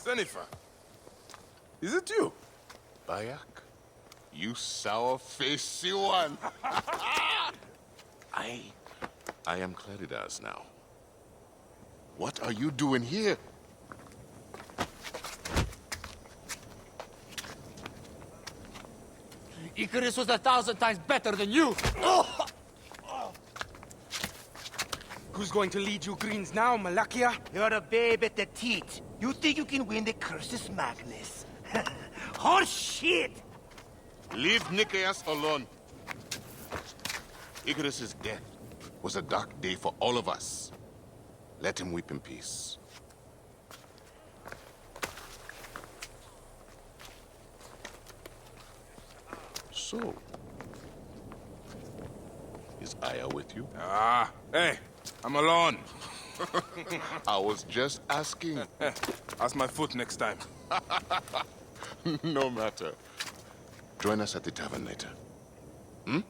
Jennifer, is it you? Bayak, you sour-faced one. I am Claridas now. What are you doing here? Icarus was 1,000 times better than you! Who's going to lead you greens now, Malakia? You're a babe at the teat. You think you can win the Cursus Magnus? Horse shit! Leave Nicaeus alone. Icarus's death was a dark day for all of us. Let him weep in peace. So, is Aya with you? Hey, I'm alone. I was just asking. Ask my foot next time. No matter. Join us at the tavern later. Hmm?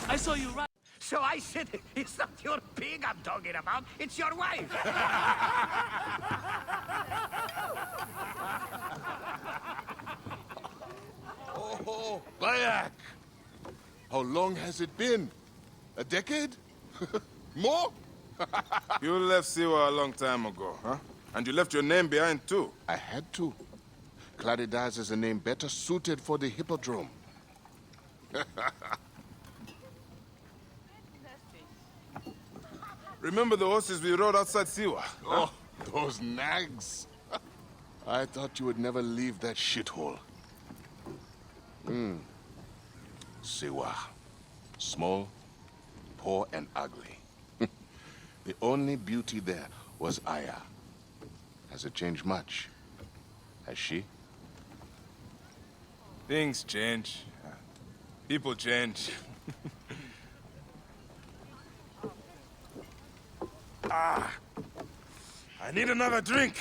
I saw you right. So I said, it's not your pig I'm talking about, it's your wife! Oh, Bayak! How long has it been? A decade? More? You left Siwa a long time ago, huh? And you left your name behind, too. I had to. Claridas is a name better suited for the hippodrome. Remember the horses we rode outside Siwa? Oh, those nags. I thought you would never leave that shithole. Siwa. Small, poor, and ugly. The only beauty there was Aya. Has it changed much? Has she? Things change. People change. I need another drink.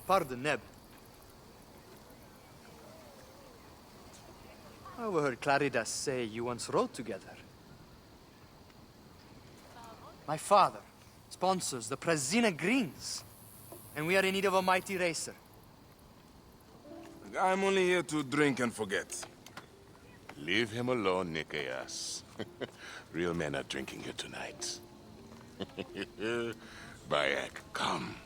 Pardon, Neb. I overheard Claridas say you once rode together. My father sponsors the Presina Greens, and we are in need of a mighty racer. I'm only here to drink and forget. Leave him alone, Nicaeus. Real men are drinking here tonight. Bayak, come.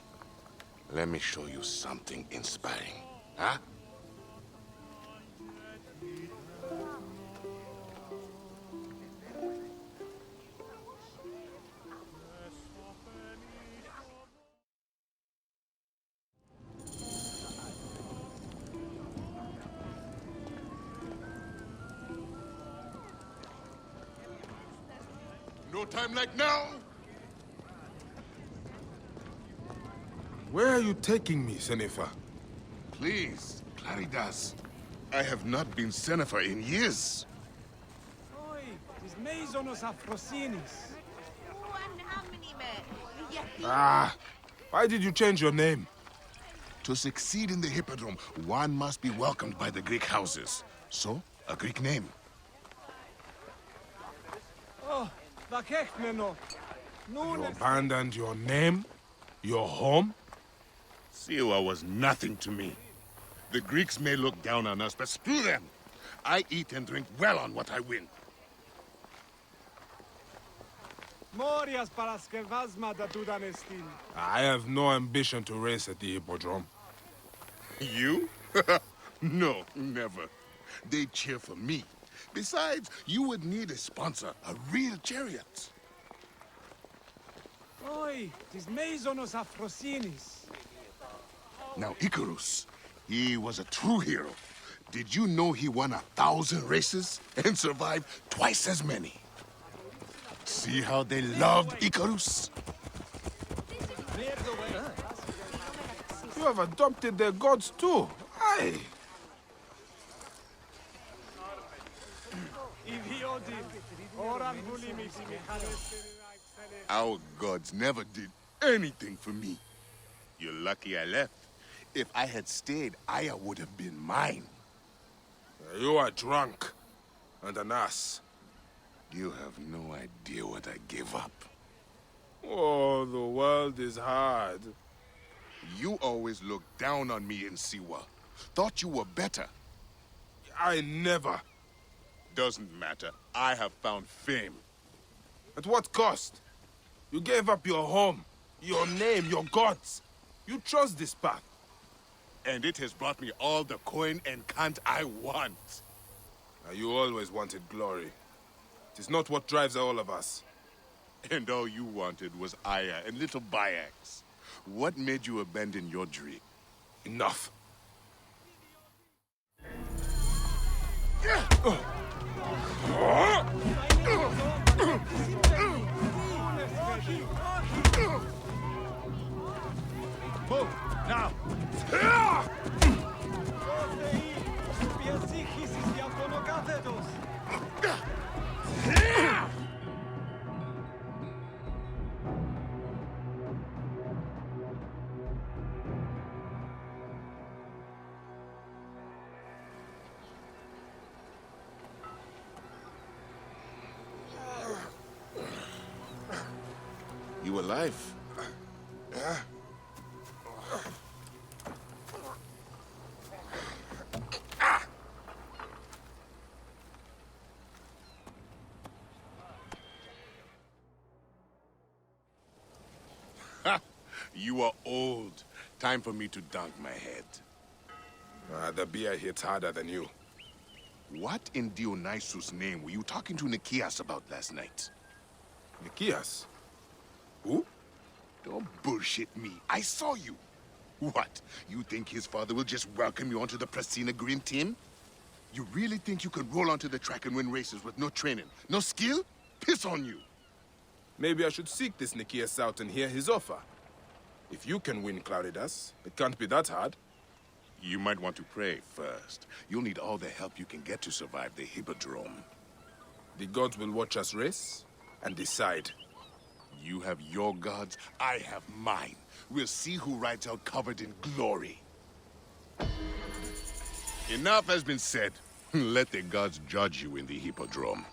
Let me show you something inspiring, huh? No time like now! Where are you taking me, Sennefer? Please, Claridas. I have not been Senefer in years. Why did you change your name? To succeed in the Hippodrome, one must be welcomed by the Greek houses. So, a Greek name. You abandoned your name? Your home? Siwa was nothing to me. The Greeks may look down on us, but screw them. I eat and drink well on what I win. Morias para skevazma da dudanestin. I have no ambition to race at the hippodrome. You? No, never. They cheer for me. Besides, you would need a sponsor, a real chariot. Oi, tis meizonos afrosinis. Now, Icarus, he was a true hero. Did you know he won 1,000 races and survived twice as many? See how they loved Icarus? You have adopted their gods too. Aye. Our gods never did anything for me. You're lucky I left. If I had stayed, Aya would have been mine. You are drunk and an ass. You have no idea what I gave up. Oh, the world is hard. You always looked down on me in Siwa. Thought you were better. I never. Doesn't matter. I have found fame. At what cost? You gave up your home, your name, your gods. You chose this path. And it has brought me all the coin and cant I want. Now, you always wanted glory. It is not what drives all of us. And all you wanted was Aya and little Bayax. What made you abandon your dream? Enough. Move, now! You alive? Yeah? You are old. Time for me to dunk my head. The beer hits harder than you. What in Dionysus' name were you talking to Nikias about last night? Nikias? Who? Don't bullshit me. I saw you. What? You think his father will just welcome you onto the Prasina Green team? You really think you can roll onto the track and win races with no training, no skill? Piss on you. Maybe I should seek this Nikias out and hear his offer. If you can win Claridas, it can't be that hard. You might want to pray first. You'll need all the help you can get to survive the Hippodrome. The gods will watch us race and decide. You have your gods, I have mine. We'll see who rides out covered in glory. Enough has been said. Let the gods judge you in the Hippodrome.